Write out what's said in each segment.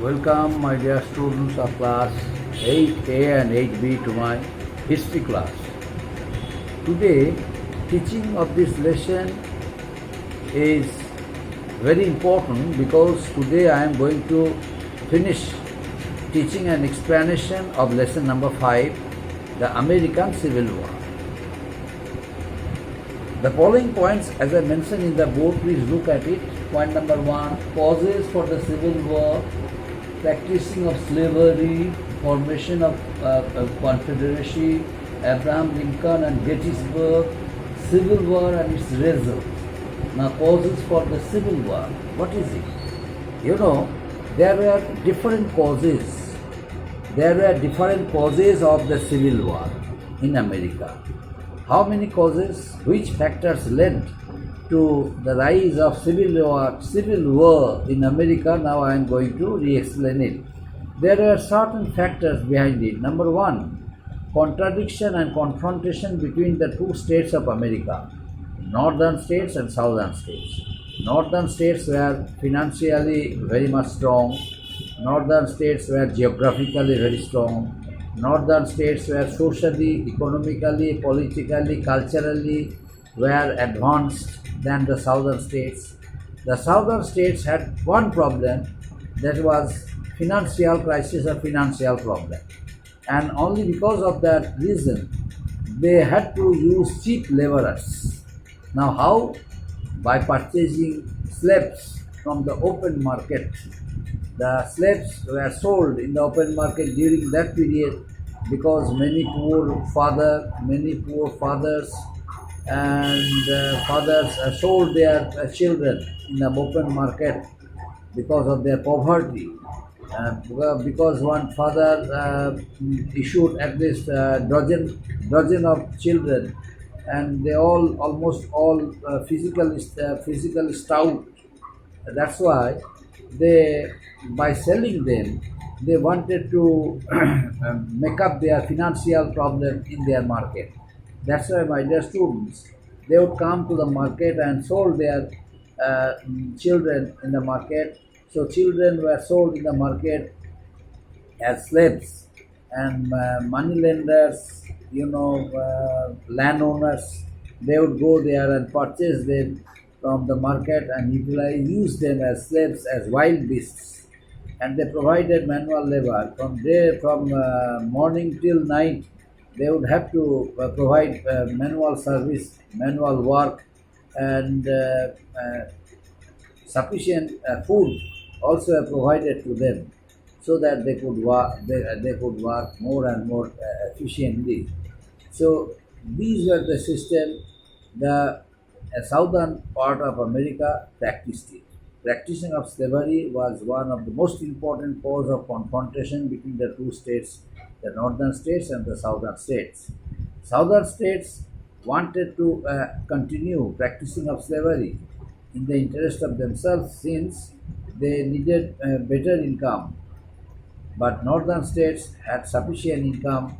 Welcome, my dear students of class 8A and 8B to my history class. Today, teaching of this lesson is very important because today I am going to finish teaching an explanation of lesson number 5, the American Civil War. The following points, as I mentioned in the board, please look at it. Point number 1, causes for the Civil War, practicing of slavery, formation of Confederacy, Abraham Lincoln and Gettysburg, Civil War and its results. Now, causes for the Civil War, what is it? You know, there were different causes. There were different causes of the Civil War in America. How many causes? Which factors led to the rise of civil war in America? Now I am going to re-explain it. There are certain factors behind it. Number 1, contradiction and confrontation between the two states of America, northern states and southern states. Northern states were financially very much strong. Northern states were geographically very strong. Northern states were socially, economically, politically, culturally were advanced than the southern states. The southern states had one problem, that was financial crisis or financial problem. And only because of that reason, they had to use cheap laborers. Now how? By purchasing slaves from the open market. The slaves were sold in the open market during that period because many poor fathers and fathers sold their children in the open market because of their poverty. Because one father issued at least a dozen of children, and they almost all physically stout. That's why by selling them, they wanted to make up their financial problem in their market. That's why, my dear students, they would come to the market and sold their children in the market. So children were sold in the market as slaves, and moneylenders, landowners, they would go there and purchase them from the market and use them as slaves, as wild beasts. And they provided manual labor from morning till night. They would have to provide manual service, manual work, and sufficient food also provided to them, so that they could work. They could work more and more efficiently. So these were the system the southern part of America practiced it. Practicing of slavery was one of the most important cause of confrontation between the two states, the northern states and the southern states. Southern states wanted to continue practicing of slavery in the interest of themselves, since they needed better income. But northern states had sufficient income,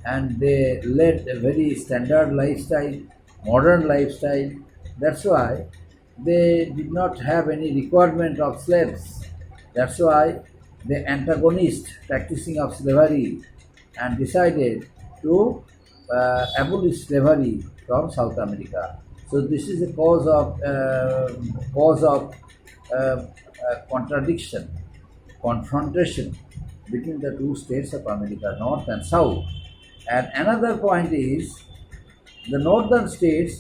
and they led a very standard lifestyle, modern lifestyle. That's why they did not have any requirement of slaves. That's why the antagonist practicing of slavery and decided to abolish slavery from South America. So this is a cause of contradiction, confrontation between the two states of America, North and South. And another point is the northern states,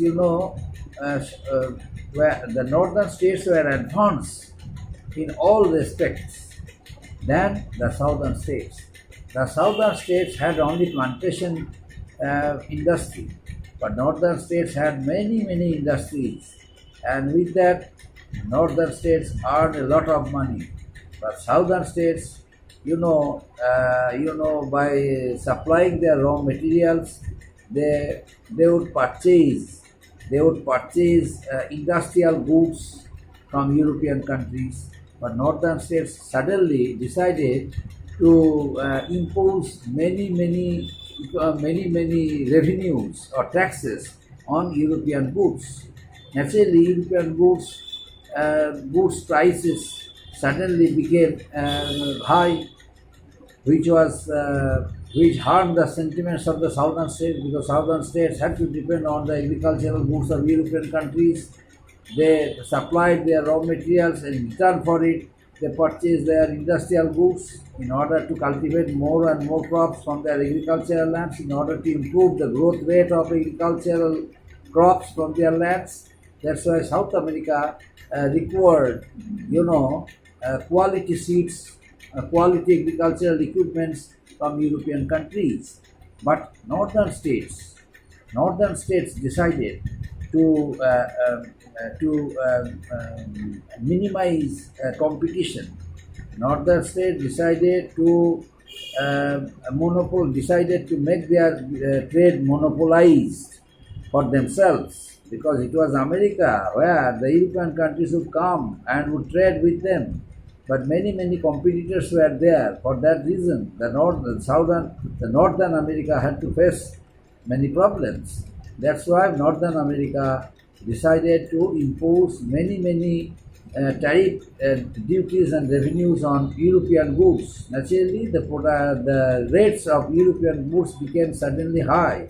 where the northern states were advanced in all respects than the southern states. The southern states had only plantation industry, but northern states had many industries, and with that, northern states earned a lot of money. But southern states, by supplying their raw materials, they would purchase industrial goods from European countries. But northern states suddenly decided to impose many revenues or taxes on European goods. Naturally, European goods prices suddenly became high, which harmed the sentiments of the southern states, because southern states had to depend on the agricultural goods of European countries. They supplied their raw materials, and in return for it, they purchased their industrial goods in order to cultivate more and more crops from their agricultural lands, in order to improve the growth rate of agricultural crops from their lands. That's why South America required, quality seeds, quality agricultural equipments from European countries. But northern states decided to minimize competition. Northern states decided to decided to make their trade monopolized for themselves, because it was America where the European countries would come and would trade with them. But many competitors were there. For that reason, the Northern America had to face many problems. That's why Northern America decided to impose many tariff duties and revenues on European goods. Naturally, the rates of European goods became suddenly high.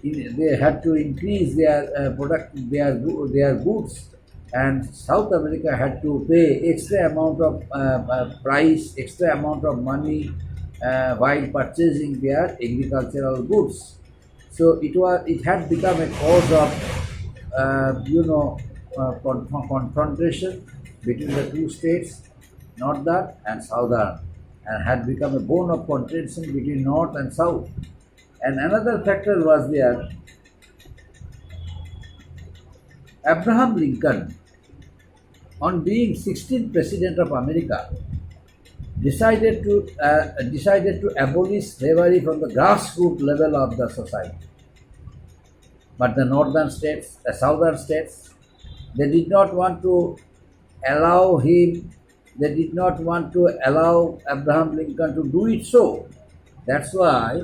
They had to increase their goods, and South America had to pay extra amount of price, extra amount of money while purchasing their agricultural goods. So it had become a cause of confrontation between the two states, northern and southern, and had become a bone of contention between north and south. And another factor was there. Abraham Lincoln, on being 16th President of America, decided to abolish slavery from the grassroots level of the society. But the southern states, they did not want to allow him, they did not want to allow Abraham Lincoln to do it so. That's why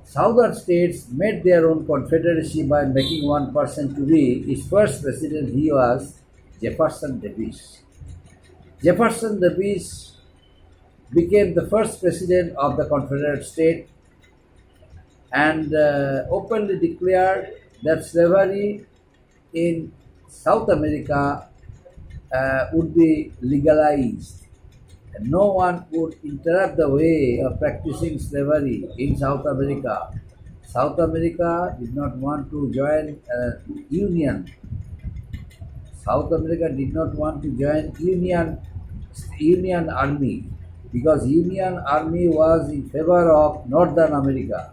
southern states made their own confederacy by making one person to be its first president. He was Jefferson Davis. Jefferson Davis became the first president of the Confederate state and openly declared that slavery in South America would be legalized. And no one would interrupt the way of practicing slavery in South America. South America did not want to join Union. South America did not want to join Union Army, because Union Army was in favor of Northern America.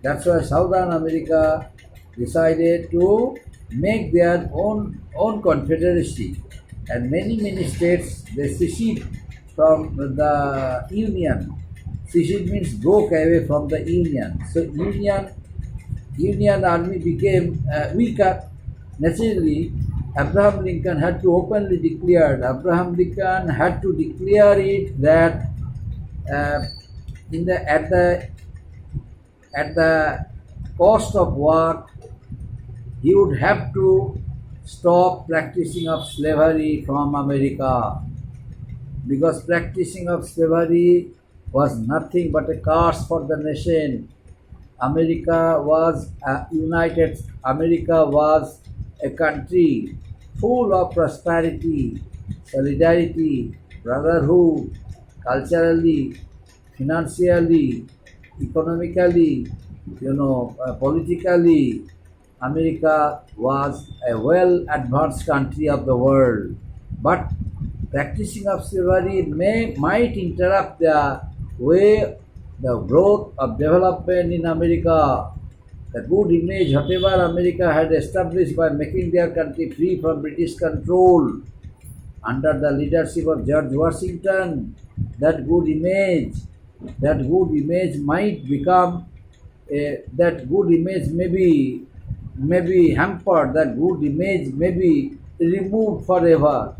That's why Southern America decided to make their own confederacy, and many states, they seceded from the Union. Secede means broke away from the Union. So Union Army became weaker. Naturally, Abraham Lincoln had to openly declare. Abraham Lincoln had to declare it that at the cost of war, he would have to stop practicing of slavery from America, because practicing of slavery was nothing but a curse for the nation. America was a country full of prosperity, solidarity, brotherhood, culturally, financially, economically, politically. America was a well advanced country of the world, but practicing of slavery might interrupt the growth of development in America. The good image whatever America had established by making their country free from British control under the leadership of George Washington, that good image might become that good image may be hampered, that good image may be removed forever.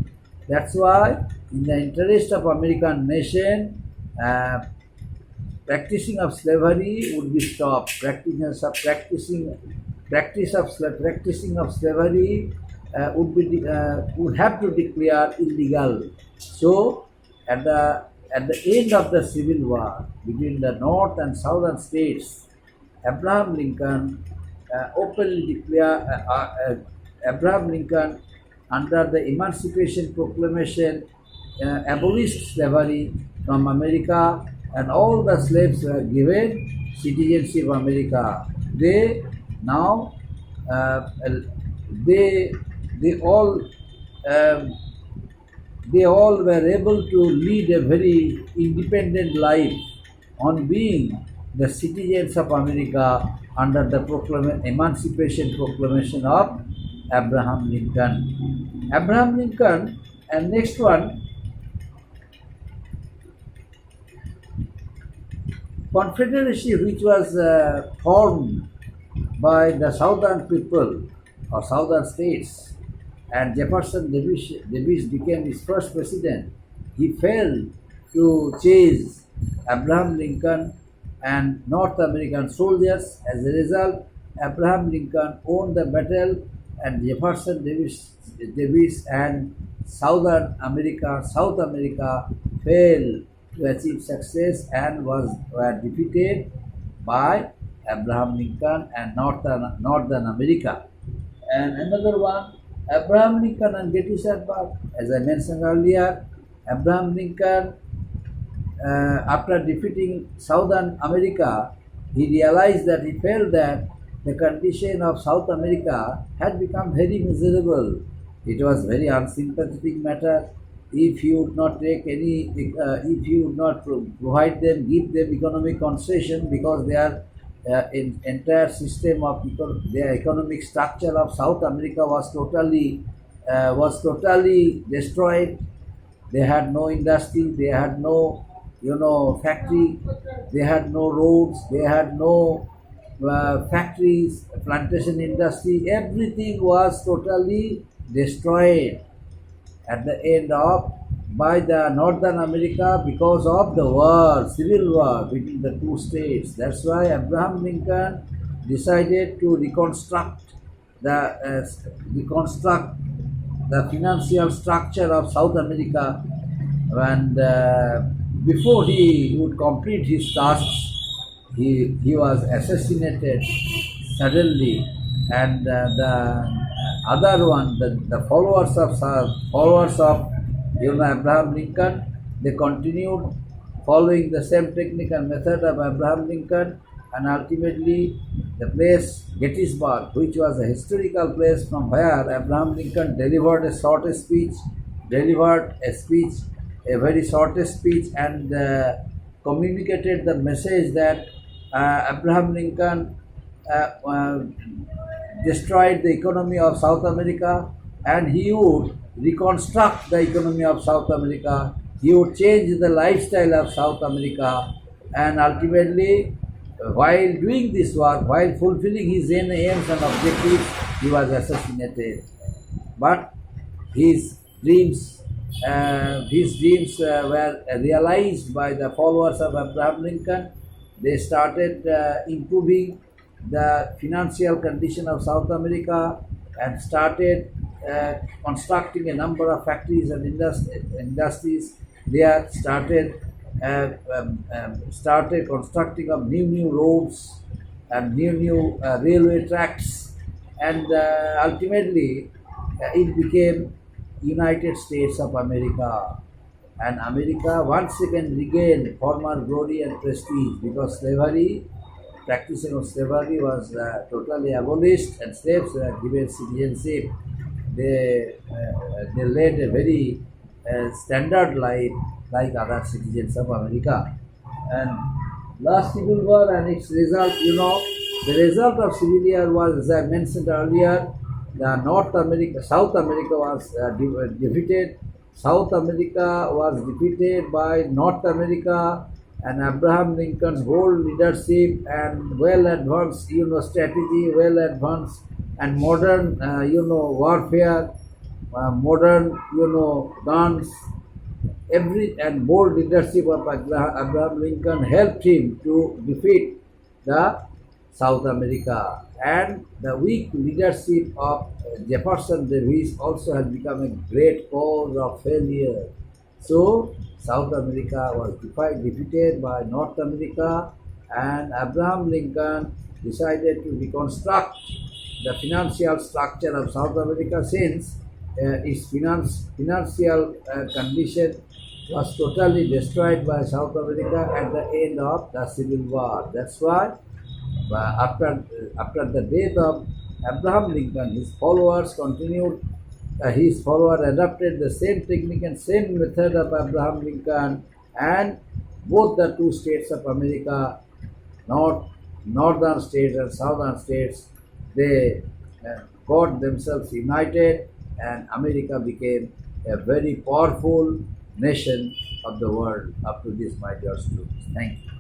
That's why, in the interest of American nation, practicing of slavery would be stopped. Practicing of slavery would have to declare illegal. So At the end of the Civil War between the North and Southern states, Abraham Lincoln openly declared Abraham Lincoln, under the Emancipation Proclamation, abolished slavery from America, and all the slaves were given citizenship of America. They now uh, they they all um, they all were able to lead a very independent life on being the citizens of America under the Emancipation Proclamation of Abraham Lincoln. Abraham Lincoln, and next one, Confederacy, which was formed by the southern people or southern states, and Jefferson Davis became his first president. He failed to chase Abraham Lincoln and North American soldiers. As a result, Abraham Lincoln won the battle, and Davis and South America failed to achieve success and were defeated by Abraham Lincoln and Northern America. And another one, Abraham Lincoln and Gettysburg. As I mentioned earlier, Abraham Lincoln, after defeating Southern America, he realized that he felt that the condition of South America had become very miserable. It was very unsympathetic matter. If you would not take any, if you would not provide them, give them economic concession, because their entire system of their economic structure of South America was totally destroyed. They had no industry, they had no factory, they had no roads, they had no factories, plantation industry. Everything was totally destroyed at the end of by the Northern America because of the war, civil war between the two states. That's why Abraham Lincoln decided to reconstruct the financial structure of South America, and before he would complete his tasks, he was assassinated suddenly, and the other one, the followers of Abraham Lincoln, they continued following the same technique and method of Abraham Lincoln, and ultimately the place Gettysburg, which was a historical place from where Abraham Lincoln delivered a very shortest speech, and communicated the message that Abraham Lincoln destroyed the economy of South America, and he would reconstruct the economy of South America. He would change the lifestyle of South America, and ultimately, while doing this work, while fulfilling his aims and objectives, he was assassinated. But his dreams were realized by the followers of Abraham Lincoln. They started improving the financial condition of South America and started constructing a number of factories and industries. They started constructing of new roads and new railway tracks, and ultimately it became United States of America. And America once again regained former glory and prestige, because practicing of slavery was totally abolished, and slaves were given citizenship. They led a very standard life like other citizens of America. And last Civil War and its result, the result of Civil War was, as I mentioned earlier, South America was defeated. South America was defeated by North America, and Abraham Lincoln's whole leadership and well advanced, strategy, well advanced and modern, warfare, modern, guns, and bold leadership of Abraham Lincoln helped him to defeat the South America. And the weak leadership of Jefferson Davis also has become a great cause of failure. So South America was defeated by North America, and Abraham Lincoln decided to reconstruct the financial structure of South America since its financial condition was totally destroyed by South America at the end of the Civil War. That's why after the death of Abraham Lincoln, his followers adopted the same technique and same method of Abraham Lincoln, and both the two states of America, north, northern states and southern states, they got themselves united, and America became a very powerful nation of the world up to this, my dear students. Thank you.